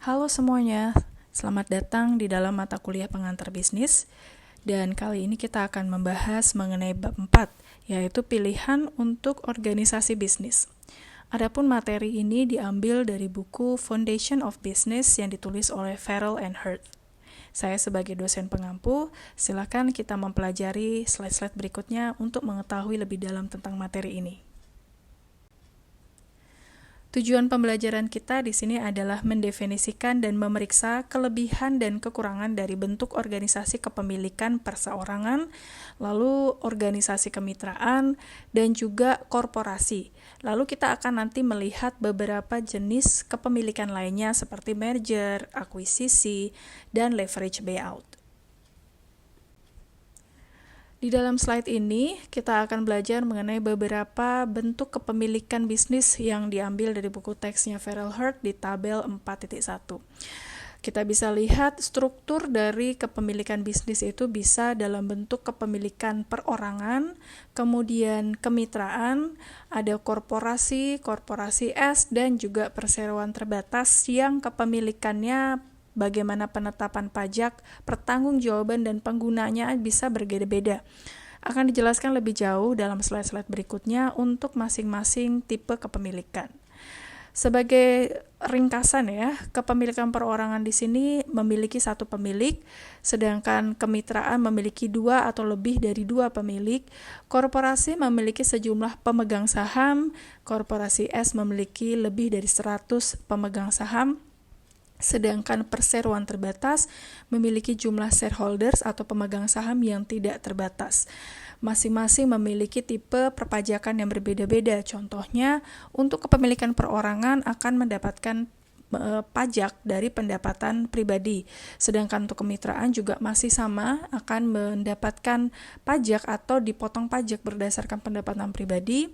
Halo semuanya, selamat datang di dalam mata kuliah pengantar bisnis. Dan kali ini kita akan membahas mengenai bab 4, yaitu pilihan untuk organisasi bisnis. Adapun materi ini diambil dari buku Foundation of Business yang ditulis oleh Farrell and Hurd. Saya sebagai dosen pengampu, silakan kita mempelajari slide-slide berikutnya untuk mengetahui lebih dalam tentang materi ini. Tujuan pembelajaran kita di sini adalah mendefinisikan dan memeriksa kelebihan dan kekurangan dari bentuk organisasi kepemilikan perseorangan, lalu organisasi kemitraan, dan juga korporasi. Lalu kita akan nanti melihat beberapa jenis kepemilikan lainnya seperti merger, akuisisi, dan leverage buyout. Di dalam slide ini, kita akan belajar mengenai beberapa bentuk kepemilikan bisnis yang diambil dari buku teksnya Farrell Hurd di tabel 4.1. Kita bisa lihat struktur dari kepemilikan bisnis itu bisa dalam bentuk kepemilikan perorangan, kemudian kemitraan, ada korporasi, korporasi S, dan juga perseroan terbatas yang kepemilikannya bagaimana penetapan pajak, pertanggungjawaban dan penggunanya bisa berbeda-beda. Akan dijelaskan lebih jauh dalam slide-slide berikutnya untuk masing-masing tipe kepemilikan. Sebagai ringkasan ya, kepemilikan perorangan di sini memiliki satu pemilik, sedangkan kemitraan memiliki 2 atau lebih dari 2 pemilik, korporasi memiliki sejumlah pemegang saham, korporasi S memiliki lebih dari 100 pemegang saham, sedangkan perseroan terbatas memiliki jumlah shareholders atau pemegang saham yang tidak terbatas. Masing-masing memiliki tipe perpajakan yang berbeda-beda. Contohnya, untuk kepemilikan perorangan akan mendapatkan pajak dari pendapatan pribadi. Sedangkan untuk kemitraan juga masih sama, akan mendapatkan pajak atau dipotong pajak berdasarkan pendapatan pribadi.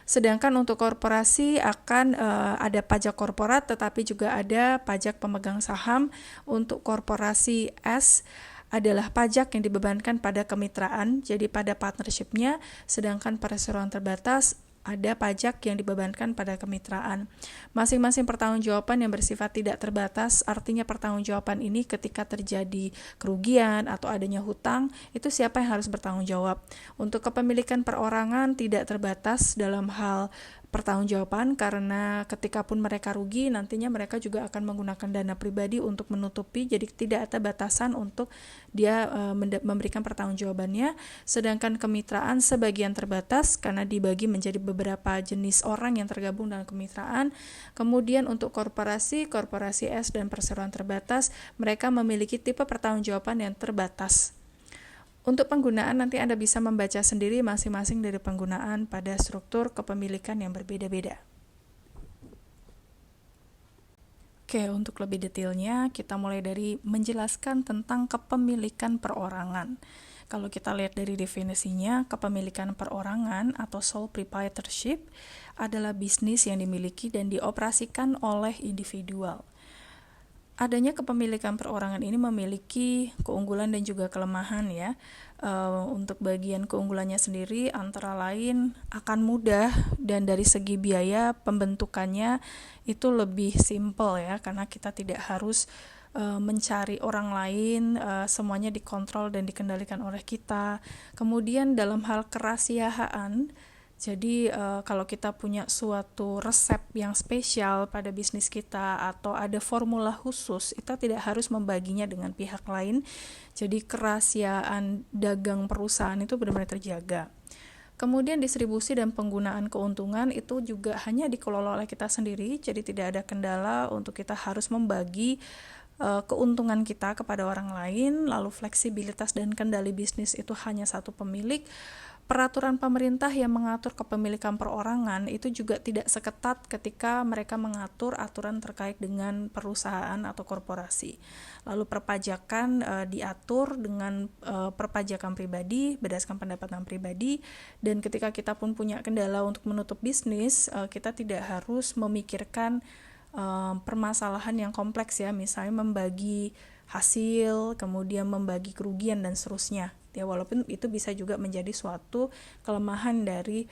Sedangkan untuk korporasi akan ada pajak korporat, tetapi juga ada pajak pemegang saham. Untuk korporasi S adalah pajak yang dibebankan pada kemitraan, jadi pada partnership-nya, sedangkan perseroan terbatas ada pajak yang dibebankan pada kemitraan. Masing-masing pertanggungjawaban yang bersifat tidak terbatas, artinya pertanggungjawaban ini ketika terjadi kerugian atau adanya hutang, itu siapa yang harus bertanggung jawab. Untuk kepemilikan perorangan tidak terbatas dalam hal pertanggungjawaban, karena ketika pun mereka rugi, nantinya mereka juga akan menggunakan dana pribadi untuk menutupi, jadi tidak ada batasan untuk dia memberikan pertanggungjawabannya. Sedangkan kemitraan sebagian terbatas karena dibagi menjadi beberapa jenis orang yang tergabung dalam kemitraan. Kemudian untuk korporasi S dan perseroan terbatas, mereka memiliki tipe pertanggungjawaban yang terbatas. Untuk penggunaan nanti Anda bisa membaca sendiri masing-masing dari penggunaan pada struktur kepemilikan yang berbeda-beda. Oke, untuk lebih detailnya kita mulai dari menjelaskan tentang kepemilikan perorangan. Kalau kita lihat dari definisinya, kepemilikan perorangan atau sole proprietorship adalah bisnis yang dimiliki dan dioperasikan oleh individual. Adanya kepemilikan perorangan ini memiliki keunggulan dan juga kelemahan ya. Untuk bagian keunggulannya sendiri antara lain akan mudah, dan dari segi biaya pembentukannya itu lebih simple ya, karena kita tidak harus mencari orang lain, semuanya dikontrol dan dikendalikan oleh kita. Kemudian dalam hal kerahasiaan, jadi kalau kita punya suatu resep yang spesial pada bisnis kita atau ada formula khusus, kita tidak harus membaginya dengan pihak lain. Jadi kerahasiaan dagang perusahaan itu benar-benar terjaga. Kemudian distribusi dan penggunaan keuntungan itu juga hanya dikelola oleh kita sendiri, jadi tidak ada kendala untuk kita harus membagi keuntungan kita kepada orang lain. Lalu fleksibilitas dan kendali bisnis itu hanya satu pemilik. Peraturan pemerintah yang mengatur kepemilikan perorangan itu juga tidak seketat ketika mereka mengatur aturan terkait dengan perusahaan atau korporasi. Lalu perpajakan diatur dengan perpajakan pribadi berdasarkan pendapatan pribadi, dan ketika kita pun punya kendala untuk menutup bisnis, kita tidak harus memikirkan permasalahan yang kompleks ya, misalnya membagi hasil, kemudian membagi kerugian dan seterusnya. Ya, walaupun itu bisa juga menjadi suatu kelemahan dari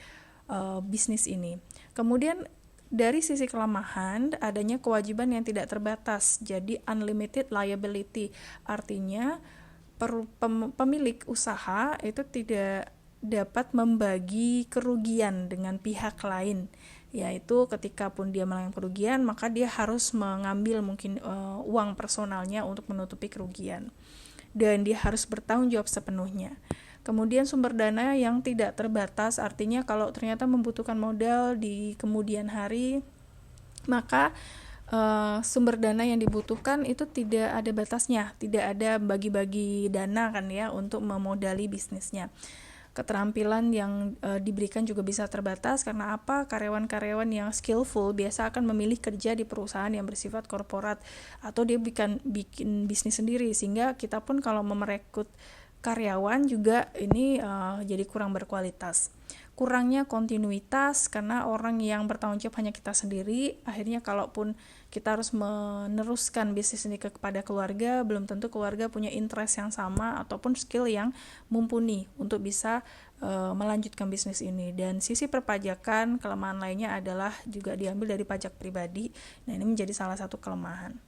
bisnis ini. Kemudian Dari sisi kelemahan, adanya kewajiban yang tidak terbatas, jadi unlimited liability. Artinya, pemilik usaha itu tidak dapat membagi kerugian dengan pihak lain, yaitu ketika pun dia mengalami kerugian, maka dia harus mengambil mungkin uang personalnya untuk menutupi kerugian, dan dia harus bertanggung jawab sepenuhnya. Kemudian sumber dana yang tidak terbatas, artinya kalau ternyata membutuhkan modal di kemudian hari, maka sumber dana yang dibutuhkan itu tidak ada batasnya, tidak ada bagi-bagi dana kan ya untuk memodali bisnisnya. Keterampilan yang diberikan juga bisa terbatas, karena apa? Karyawan-karyawan yang skillful biasa akan memilih kerja di perusahaan yang bersifat korporat, atau dia bikin bisnis sendiri, sehingga kita pun kalau merekrut karyawan juga ini jadi kurang berkualitas. Kurangnya kontinuitas, karena orang yang bertanggung jawab hanya kita sendiri. Akhirnya kalaupun kita harus meneruskan bisnis ini kepada keluarga, belum tentu keluarga punya interest yang sama ataupun skill yang mumpuni untuk bisa melanjutkan bisnis ini. Dan sisi perpajakan, kelemahan lainnya adalah juga diambil dari pajak pribadi. Nah, ini menjadi salah satu kelemahan.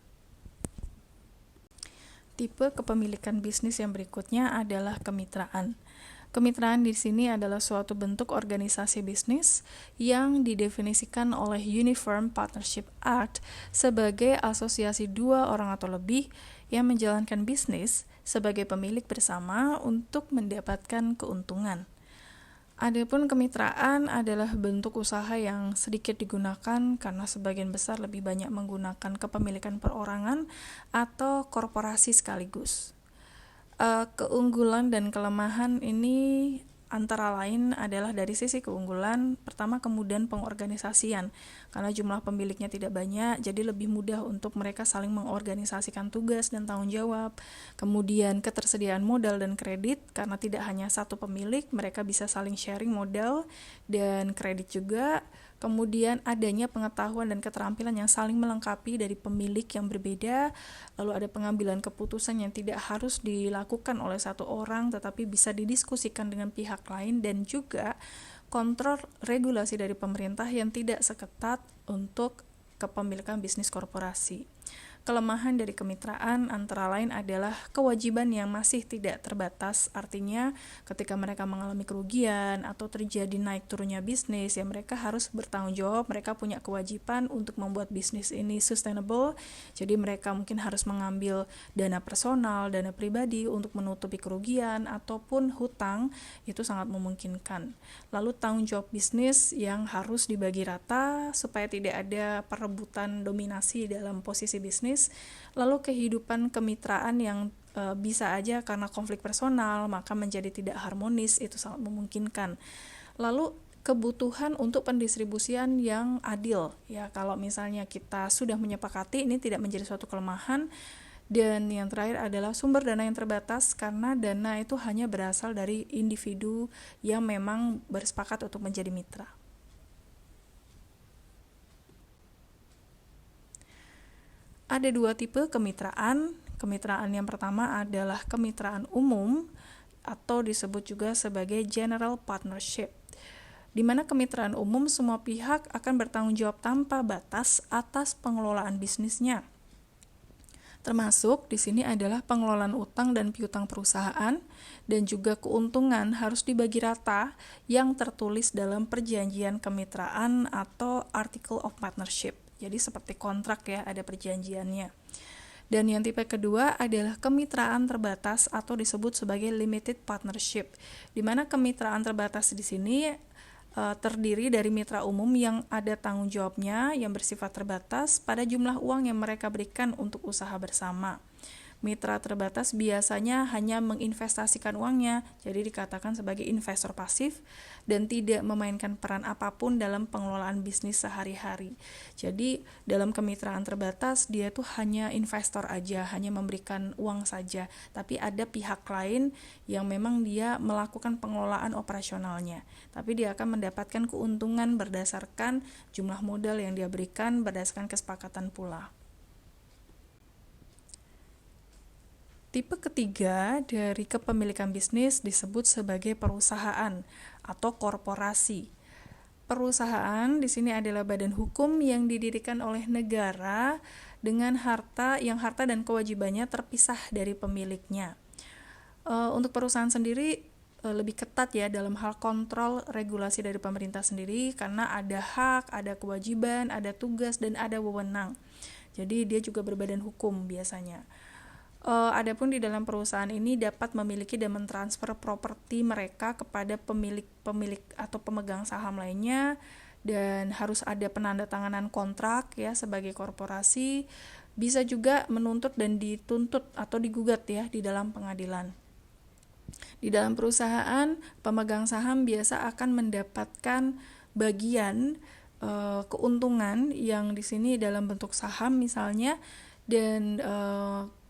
Tipe kepemilikan bisnis yang berikutnya adalah kemitraan. Kemitraan di sini adalah suatu bentuk organisasi bisnis yang didefinisikan oleh Uniform Partnership Act sebagai asosiasi dua orang atau lebih yang menjalankan bisnis sebagai pemilik bersama untuk mendapatkan keuntungan. Adapun kemitraan adalah bentuk usaha yang sedikit digunakan karena sebagian besar lebih banyak menggunakan kepemilikan perorangan atau korporasi sekaligus. Keunggulan dan kelemahan ini antara lain adalah dari sisi keunggulan, pertama kemudahan pengorganisasian, karena jumlah pemiliknya tidak banyak, jadi lebih mudah untuk mereka saling mengorganisasikan tugas dan tanggung jawab. Kemudian ketersediaan modal dan kredit, karena tidak hanya satu pemilik, mereka bisa saling sharing modal dan kredit juga. Kemudian adanya pengetahuan dan keterampilan yang saling melengkapi dari pemilik yang berbeda. Lalu ada pengambilan keputusan yang tidak harus dilakukan oleh satu orang tetapi bisa didiskusikan dengan pihak lain, dan juga kontrol regulasi dari pemerintah yang tidak seketat untuk kepemilikan bisnis korporasi. Kelemahan dari kemitraan antara lain adalah kewajiban yang masih tidak terbatas, artinya ketika mereka mengalami kerugian atau terjadi naik turunnya bisnis, ya mereka harus bertanggung jawab, mereka punya kewajiban untuk membuat bisnis ini sustainable, jadi mereka mungkin harus mengambil dana personal, dana pribadi untuk menutupi kerugian ataupun hutang, itu sangat memungkinkan. Lalu tanggung jawab bisnis yang harus dibagi rata supaya tidak ada perebutan dominasi dalam posisi bisnis. Lalu kehidupan kemitraan yang bisa aja karena konflik personal maka menjadi tidak harmonis, itu sangat memungkinkan. Lalu kebutuhan untuk pendistribusian yang adil, ya kalau misalnya kita sudah menyepakati, ini tidak menjadi suatu kelemahan. Dan yang terakhir adalah sumber dana yang terbatas, karena dana itu hanya berasal dari individu yang memang bersepakat untuk menjadi mitra. Ada dua tipe kemitraan. Kemitraan yang pertama adalah kemitraan umum atau disebut juga sebagai general partnership, di mana kemitraan umum semua pihak akan bertanggung jawab tanpa batas atas pengelolaan bisnisnya. Termasuk di sini adalah pengelolaan utang dan piutang perusahaan, dan juga keuntungan harus dibagi rata yang tertulis dalam perjanjian kemitraan atau article of partnership. Jadi seperti kontrak ya, ada perjanjiannya. Dan yang tipe kedua adalah kemitraan terbatas atau disebut sebagai limited partnership, di mana kemitraan terbatas di sini terdiri dari mitra umum yang ada tanggung jawabnya yang bersifat terbatas pada jumlah uang yang mereka berikan untuk usaha bersama. Mitra terbatas biasanya hanya menginvestasikan uangnya, jadi dikatakan sebagai investor pasif dan tidak memainkan peran apapun dalam pengelolaan bisnis sehari-hari. Jadi dalam kemitraan terbatas dia tuh hanya investor aja, hanya memberikan uang saja, tapi ada pihak lain yang memang dia melakukan pengelolaan operasionalnya, tapi dia akan mendapatkan keuntungan berdasarkan jumlah modal yang dia berikan berdasarkan kesepakatan pula. Tipe ketiga dari kepemilikan bisnis disebut sebagai perusahaan atau korporasi. Perusahaan di sini adalah badan hukum yang didirikan oleh negara dengan harta dan kewajibannya terpisah dari pemiliknya. Untuk perusahaan sendiri lebih ketat ya dalam hal kontrol regulasi dari pemerintah sendiri, karena ada hak, ada kewajiban, ada tugas, dan ada wewenang. Jadi dia juga berbadan hukum biasanya. Adapun di dalam perusahaan ini dapat memiliki dan mentransfer properti mereka kepada pemilik atau pemegang saham lainnya, dan harus ada penandatanganan kontrak ya sebagai korporasi. Bisa juga menuntut dan dituntut atau digugat ya di dalam pengadilan. Di dalam perusahaan, pemegang saham biasa akan mendapatkan bagian keuntungan yang di sini dalam bentuk saham misalnya, dan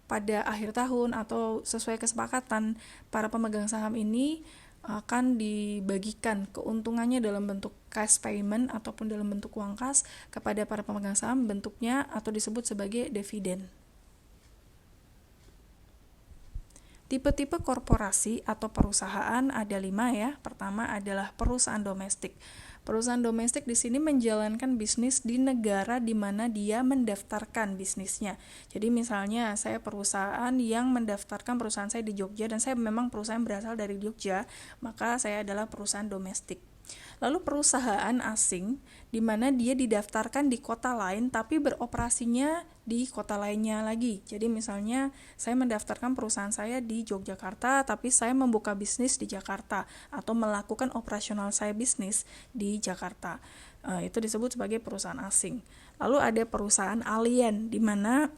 pada akhir tahun atau sesuai kesepakatan para pemegang saham ini akan dibagikan keuntungannya dalam bentuk cash payment ataupun dalam bentuk uang kas kepada para pemegang saham, bentuknya atau disebut sebagai dividen. Tipe-tipe korporasi atau perusahaan ada 5 ya. Pertama adalah perusahaan domestik. Perusahaan domestik di sini menjalankan bisnis di negara di mana dia mendaftarkan bisnisnya. Jadi misalnya saya perusahaan yang mendaftarkan perusahaan saya di Jogja, dan saya memang perusahaan berasal dari Jogja, maka saya adalah perusahaan domestik. Lalu perusahaan asing di mana dia didaftarkan di kota lain tapi beroperasinya di kota lainnya lagi. Jadi misalnya saya mendaftarkan perusahaan saya di Yogyakarta tapi saya membuka bisnis di Jakarta atau melakukan operasional saya bisnis di Jakarta. Itu disebut sebagai perusahaan asing. Lalu ada perusahaan alien di mana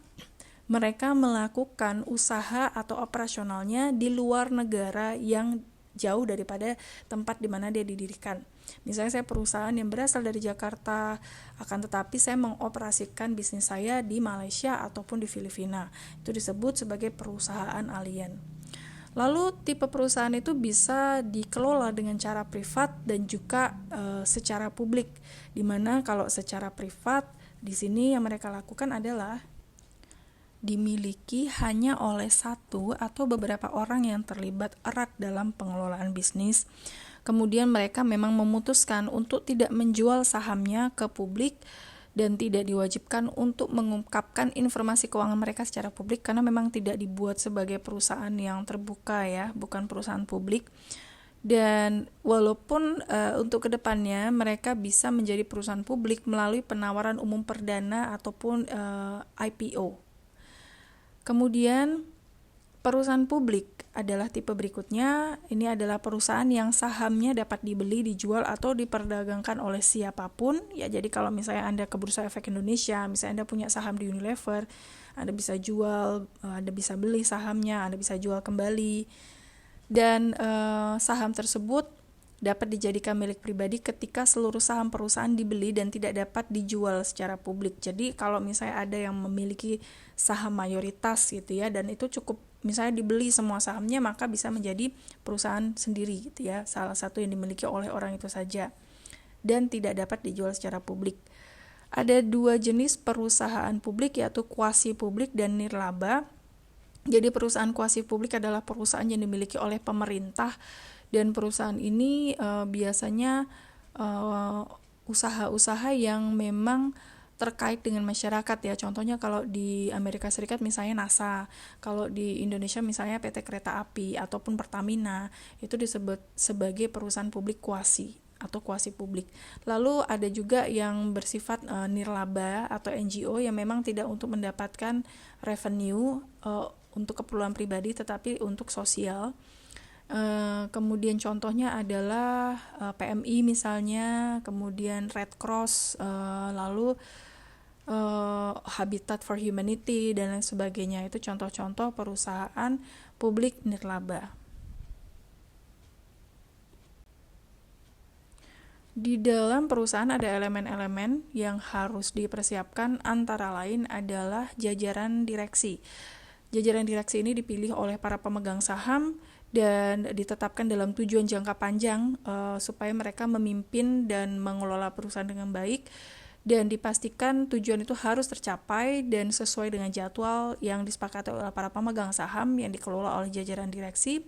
mereka melakukan usaha atau operasionalnya di luar negara yang jauh daripada tempat di mana dia didirikan. Misalnya saya perusahaan yang berasal dari Jakarta, akan tetapi saya mengoperasikan bisnis saya di Malaysia ataupun di Filipina. Itu disebut sebagai perusahaan alien. Lalu tipe perusahaan itu bisa dikelola dengan cara privat dan juga secara publik. Dimana kalau secara privat di sini yang mereka lakukan adalah dimiliki hanya oleh satu atau beberapa orang yang terlibat erat dalam pengelolaan bisnis. Kemudian mereka memang memutuskan untuk tidak menjual sahamnya ke publik dan tidak diwajibkan untuk mengungkapkan informasi keuangan mereka secara publik karena memang tidak dibuat sebagai perusahaan yang terbuka ya, bukan perusahaan publik. Dan walaupun untuk kedepannya mereka bisa menjadi perusahaan publik melalui penawaran umum perdana ataupun IPO. Kemudian perusahaan publik adalah tipe berikutnya. Ini adalah perusahaan yang sahamnya dapat dibeli, dijual atau diperdagangkan oleh siapapun. Ya, jadi kalau misalnya Anda ke Bursa Efek Indonesia, misalnya Anda punya saham di Unilever, Anda bisa jual, Anda bisa beli sahamnya, Anda bisa jual kembali. Dan saham tersebut dapat dijadikan milik pribadi ketika seluruh saham perusahaan dibeli dan tidak dapat dijual secara publik. Jadi kalau misalnya ada yang memiliki saham mayoritas gitu ya, dan itu cukup misalnya dibeli semua sahamnya, maka bisa menjadi perusahaan sendiri gitu ya, salah satu yang dimiliki oleh orang itu saja dan tidak dapat dijual secara publik. Ada 2 jenis perusahaan publik, yaitu kuasi publik dan nirlaba. Jadi perusahaan kuasi publik adalah perusahaan yang dimiliki oleh pemerintah, dan perusahaan ini biasanya usaha-usaha yang memang terkait dengan masyarakat ya. Contohnya kalau di Amerika Serikat misalnya NASA, kalau di Indonesia misalnya PT Kereta Api ataupun Pertamina, itu disebut sebagai perusahaan publik kuasi atau kuasi publik. Lalu ada juga yang bersifat nirlaba atau NGO yang memang tidak untuk mendapatkan revenue untuk keperluan pribadi tetapi untuk sosial. Kemudian contohnya adalah PMI misalnya, kemudian Red Cross, lalu Habitat for Humanity dan lain sebagainya. Itu contoh-contoh perusahaan publik nirlaba. Di dalam perusahaan ada elemen-elemen yang harus dipersiapkan, antara lain adalah jajaran direksi. Jajaran direksi ini dipilih oleh para pemegang saham dan ditetapkan dalam tujuan jangka panjang supaya mereka memimpin dan mengelola perusahaan dengan baik, dan dipastikan tujuan itu harus tercapai dan sesuai dengan jadwal yang disepakati oleh para pemegang saham yang dikelola oleh jajaran direksi.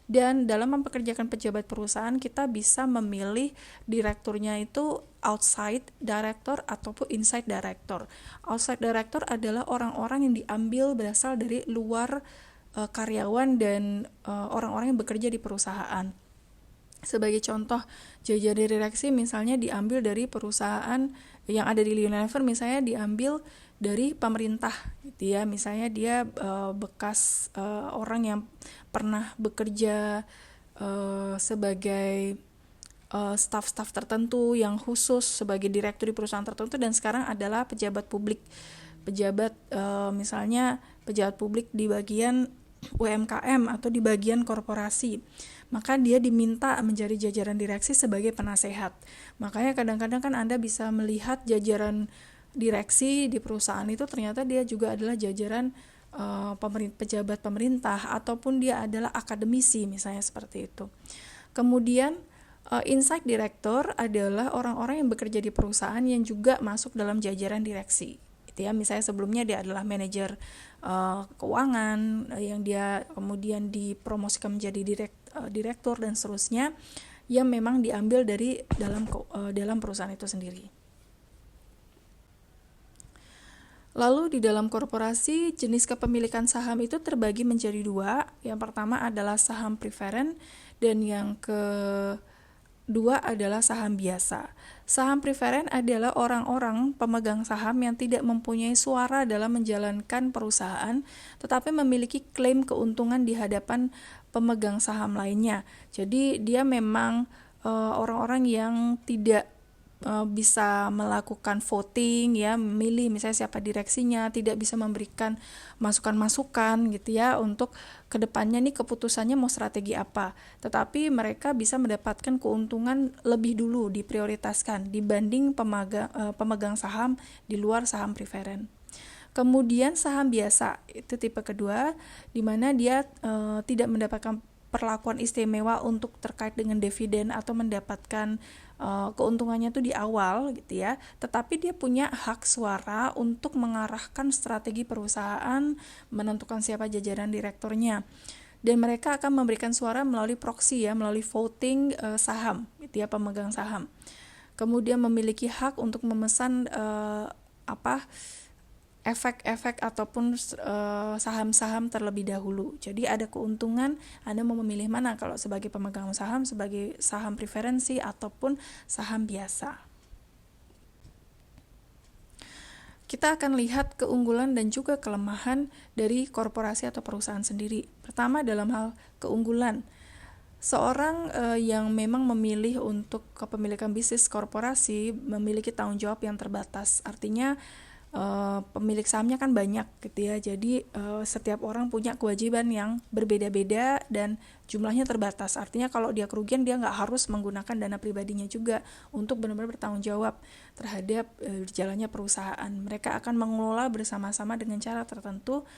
Dan dalam mempekerjakan pejabat perusahaan, kita bisa memilih direkturnya itu outside director ataupun inside director. Outside director adalah orang-orang yang diambil berasal dari luar karyawan dan orang-orang yang bekerja di perusahaan. Sebagai contoh, jajaran direksi misalnya diambil dari perusahaan yang ada di Unilever, misalnya diambil dari pemerintah gitu ya. Misalnya dia bekas orang yang pernah bekerja sebagai staf-staf tertentu yang khusus sebagai direktur di perusahaan tertentu, dan sekarang adalah pejabat publik. Misalnya pejabat publik di bagian UMKM atau di bagian korporasi, maka dia diminta menjadi jajaran direksi sebagai penasehat. Makanya kadang-kadang kan Anda bisa melihat jajaran direksi di perusahaan itu ternyata dia juga adalah jajaran pejabat pemerintah, ataupun dia adalah akademisi misalnya seperti itu. Kemudian inside director adalah orang-orang yang bekerja di perusahaan yang juga masuk dalam jajaran direksi. Ya, misalnya sebelumnya dia adalah manajer keuangan yang dia kemudian dipromosikan menjadi direktur dan seterusnya, yang memang diambil dari dalam perusahaan itu sendiri. Lalu di dalam korporasi, jenis kepemilikan saham itu terbagi menjadi dua. Yang pertama adalah saham preferen, dan yang kedua adalah saham biasa. Saham preferen adalah orang-orang pemegang saham yang tidak mempunyai suara dalam menjalankan perusahaan, tetapi memiliki klaim keuntungan di hadapan pemegang saham lainnya. Jadi dia memang orang-orang yang tidak bisa melakukan voting ya, memilih misalnya siapa direksinya, tidak bisa memberikan masukan-masukan gitu ya untuk kedepannya nih keputusannya mau strategi apa, tetapi mereka bisa mendapatkan keuntungan lebih dulu, diprioritaskan dibanding pemegang saham di luar saham preferen. Kemudian saham biasa itu tipe kedua, di mana dia tidak mendapatkan perlakuan istimewa untuk terkait dengan dividen atau mendapatkan keuntungannya tuh di awal gitu ya, tetapi dia punya hak suara untuk mengarahkan strategi perusahaan, menentukan siapa jajaran direkturnya, dan mereka akan memberikan suara melalui proxy ya, melalui voting saham gitu ya, pemegang saham. Kemudian memiliki hak untuk memesan efek-efek ataupun saham-saham terlebih dahulu. Jadi ada keuntungan Anda mau memilih mana, kalau sebagai pemegang saham, sebagai saham preferensi ataupun saham biasa. Kita akan lihat keunggulan dan juga kelemahan dari korporasi atau perusahaan sendiri. Pertama, dalam hal keunggulan, seorang yang memang memilih untuk kepemilikan bisnis korporasi memiliki tanggung jawab yang terbatas. Artinya pemilik sahamnya kan banyak gitu ya, jadi setiap orang punya kewajiban yang berbeda-beda dan jumlahnya terbatas. Artinya kalau dia kerugian, dia nggak harus menggunakan dana pribadinya juga untuk benar-benar bertanggung jawab terhadap jalannya perusahaan. Mereka akan mengelola bersama-sama dengan cara tertentu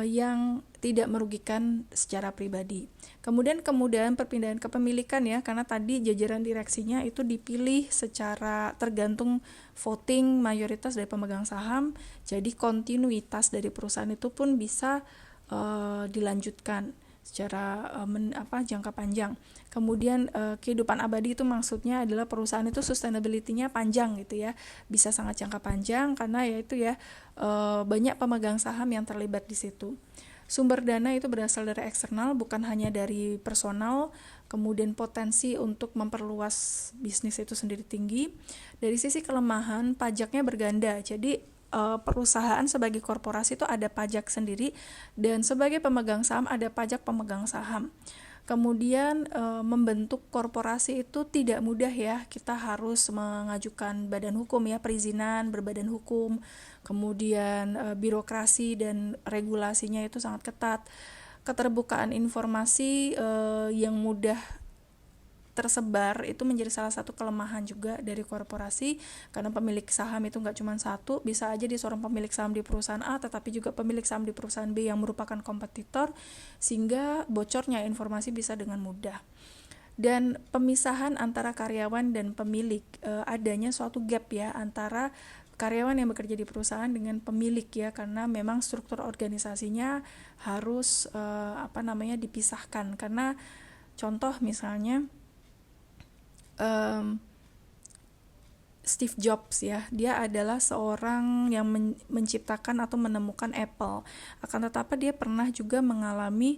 yang tidak merugikan secara pribadi. Kemudian kemudahan perpindahan kepemilikan ya, karena tadi jajaran direksinya itu dipilih secara tergantung voting mayoritas dari pemegang saham, jadi kontinuitas dari perusahaan itu pun bisa dilanjutkan secara jangka panjang. Kemudian kehidupan abadi itu maksudnya adalah perusahaan itu sustainability-nya panjang gitu ya, bisa sangat jangka panjang karena yaitu ya banyak pemegang saham yang terlibat di situ. Sumber dana itu berasal dari eksternal, bukan hanya dari personal. Kemudian potensi untuk memperluas bisnis itu sendiri tinggi. Dari sisi kelemahan, pajaknya berganda. Jadi perusahaan sebagai korporasi itu ada pajak sendiri, dan sebagai pemegang saham ada pajak pemegang saham. Kemudian membentuk korporasi itu tidak mudah ya, kita harus mengajukan badan hukum ya, perizinan berbadan hukum, kemudian birokrasi dan regulasinya itu sangat ketat. Keterbukaan informasi yang mudah tersebar itu menjadi salah satu kelemahan juga dari korporasi, karena pemilik saham itu nggak cuma satu, bisa aja dia seorang pemilik saham di perusahaan A tetapi juga pemilik saham di perusahaan B yang merupakan kompetitor, sehingga bocornya informasi bisa dengan mudah. Dan pemisahan antara karyawan dan pemilik, adanya suatu gap ya antara karyawan yang bekerja di perusahaan dengan pemilik ya, karena memang struktur organisasinya harus dipisahkan. Karena contoh misalnya Steve Jobs ya, dia adalah seorang yang menciptakan atau menemukan Apple. Akan tetapi dia pernah juga mengalami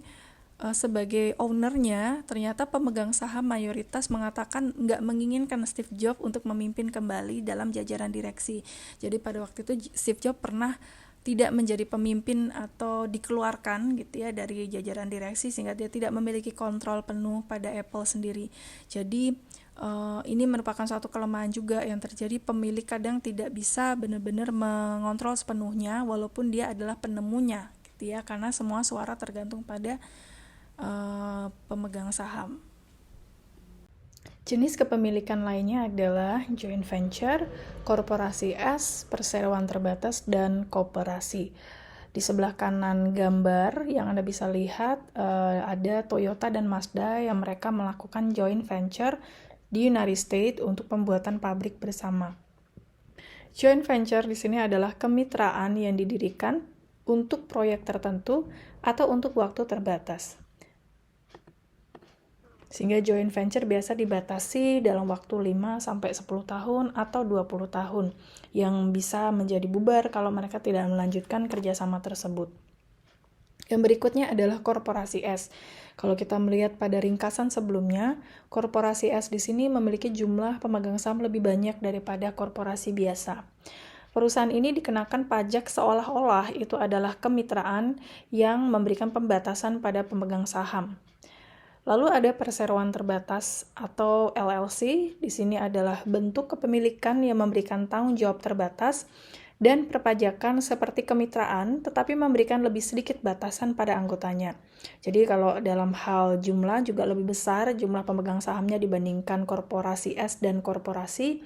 sebagai ownernya, ternyata pemegang saham mayoritas mengatakan nggak menginginkan Steve Jobs untuk memimpin kembali dalam jajaran direksi. Jadi pada waktu itu Steve Jobs pernah tidak menjadi pemimpin atau dikeluarkan gitu ya dari jajaran direksi, sehingga dia tidak memiliki kontrol penuh pada Apple sendiri. Jadi ini merupakan suatu kelemahan juga yang terjadi. Pemilik kadang tidak bisa benar-benar mengontrol sepenuhnya walaupun dia adalah penemunya gitu ya, karena semua suara tergantung pada pemegang saham. Jenis kepemilikan lainnya adalah joint venture, korporasi S, perseroan terbatas, dan koperasi. Di sebelah kanan gambar yang Anda bisa lihat ada Toyota dan Mazda yang mereka melakukan joint venture di United States untuk pembuatan pabrik bersama. Joint venture di sini adalah kemitraan yang didirikan untuk proyek tertentu atau untuk waktu terbatas. Sehingga joint venture biasa dibatasi dalam waktu 5-10 tahun atau 20 tahun yang bisa menjadi bubar kalau mereka tidak melanjutkan kerjasama tersebut. Yang berikutnya adalah korporasi S. Kalau kita melihat pada ringkasan sebelumnya, korporasi S di sini memiliki jumlah pemegang saham lebih banyak daripada korporasi biasa. Perusahaan ini dikenakan pajak seolah-olah itu adalah kemitraan yang memberikan pembatasan pada pemegang saham. Lalu ada perseroan terbatas atau LLC. Di sini adalah bentuk kepemilikan yang memberikan tanggung jawab terbatas dan perpajakan seperti kemitraan, tetapi memberikan lebih sedikit batasan pada anggotanya. Jadi kalau dalam hal jumlah juga lebih besar jumlah pemegang sahamnya dibandingkan korporasi S dan korporasi,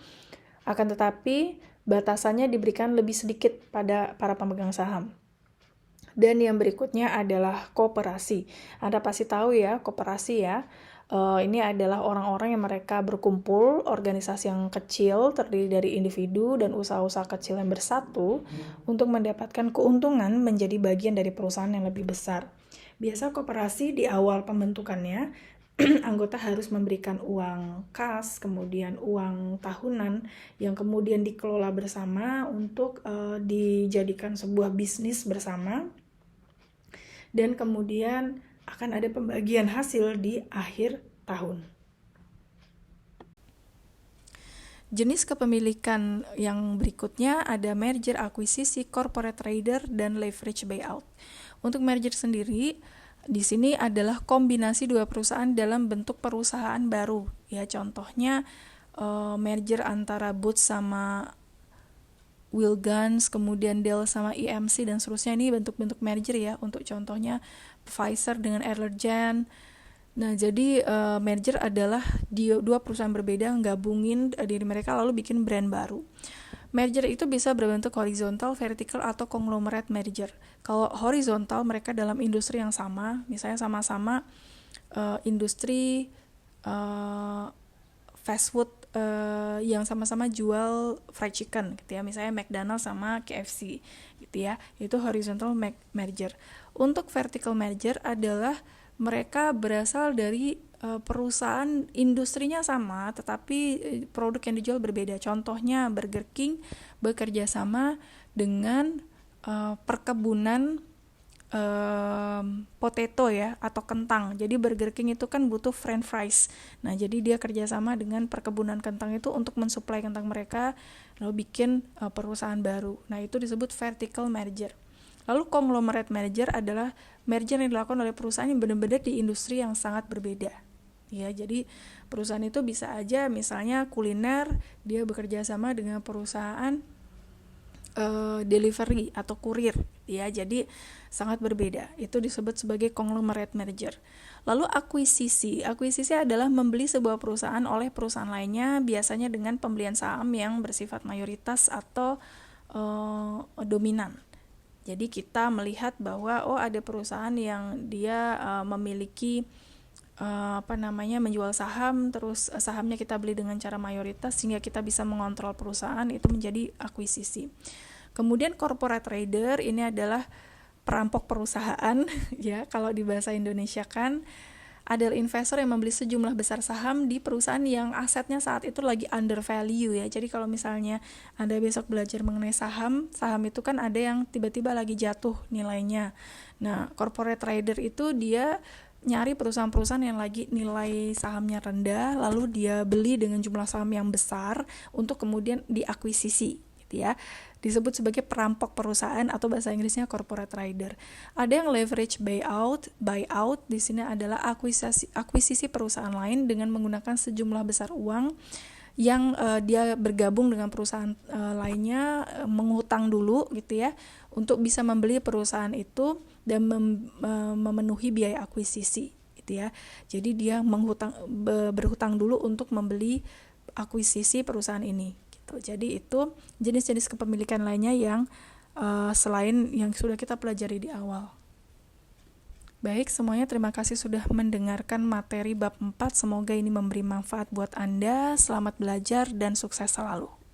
akan tetapi batasannya diberikan lebih sedikit pada para pemegang saham. Dan yang berikutnya adalah koperasi. Anda pasti tahu ya, koperasi ya. Ini adalah orang-orang yang mereka berkumpul, organisasi yang kecil terdiri dari individu dan usaha-usaha kecil yang bersatu untuk mendapatkan keuntungan menjadi bagian dari perusahaan yang lebih besar. Biasa koperasi di awal pembentukannya, anggota harus memberikan uang kas, kemudian uang tahunan yang kemudian dikelola bersama untuk dijadikan sebuah bisnis bersama. Dan kemudian akan ada pembagian hasil di akhir tahun. Jenis kepemilikan yang berikutnya ada merger, akuisisi, corporate trader, dan leverage buyout. Untuk merger sendiri, di sini adalah kombinasi dua perusahaan dalam bentuk perusahaan baru. Ya, contohnya merger antara Boots sama Willgans, kemudian Dell sama EMC dan seterusnya. Ini bentuk-bentuk merger ya, untuk contohnya Pfizer dengan Allergan. Nah, jadi merger adalah dua perusahaan berbeda gabungin diri mereka lalu bikin brand baru. Merger itu bisa berbentuk horizontal, vertical, atau conglomerate merger. Kalau horizontal, mereka dalam industri yang sama, misalnya sama-sama industri fast food yang sama-sama jual fried chicken gitu ya, misalnya McDonald's sama KFC gitu ya, itu horizontal merger. Untuk vertical merger adalah mereka berasal dari perusahaan industrinya sama tetapi produk yang dijual berbeda. Contohnya Burger King bekerja sama dengan perkebunan potato ya atau kentang. Jadi Burger King itu kan butuh french fries. Nah, jadi dia kerjasama dengan perkebunan kentang itu untuk mensuplai kentang mereka lalu bikin perusahaan baru. Nah, itu disebut vertical merger. Lalu conglomerate merger adalah merger yang dilakukan oleh perusahaan yang benar-benar di industri yang sangat berbeda. Ya, jadi perusahaan itu bisa aja misalnya kuliner, dia bekerja sama dengan perusahaan delivery atau kurir ya, jadi sangat berbeda. Itu disebut sebagai conglomerate merger. Lalu akuisisi adalah membeli sebuah perusahaan oleh perusahaan lainnya, biasanya dengan pembelian saham yang bersifat mayoritas atau dominan. Jadi kita melihat bahwa ada perusahaan yang dia memiliki menjual saham, terus sahamnya kita beli dengan cara mayoritas sehingga kita bisa mengontrol perusahaan, itu menjadi akuisisi. Kemudian corporate trader ini adalah perampok perusahaan ya, kalau di bahasa Indonesia kan adalah investor yang membeli sejumlah besar saham di perusahaan yang asetnya saat itu lagi under value ya. Jadi kalau misalnya Anda besok belajar mengenai saham itu kan ada yang tiba-tiba lagi jatuh nilainya. Nah, corporate trader itu dia nyari perusahaan-perusahaan yang lagi nilai sahamnya rendah, lalu dia beli dengan jumlah saham yang besar untuk kemudian diakuisisi gitu ya. Disebut sebagai perampok perusahaan atau bahasa Inggrisnya corporate trader. Ada yang leverage buyout di sini adalah akuisisi perusahaan lain dengan menggunakan sejumlah besar uang yang dia bergabung dengan perusahaan lainnya, menghutang dulu gitu ya untuk bisa membeli perusahaan itu dan memenuhi biaya akuisisi gitu ya. Jadi dia berhutang dulu untuk membeli akuisisi perusahaan ini. Jadi itu jenis-jenis kepemilikan lainnya yang selain yang sudah kita pelajari di awal. Baik, semuanya terima kasih sudah mendengarkan materi bab 4. Semoga ini memberi manfaat buat Anda. Selamat belajar dan sukses selalu.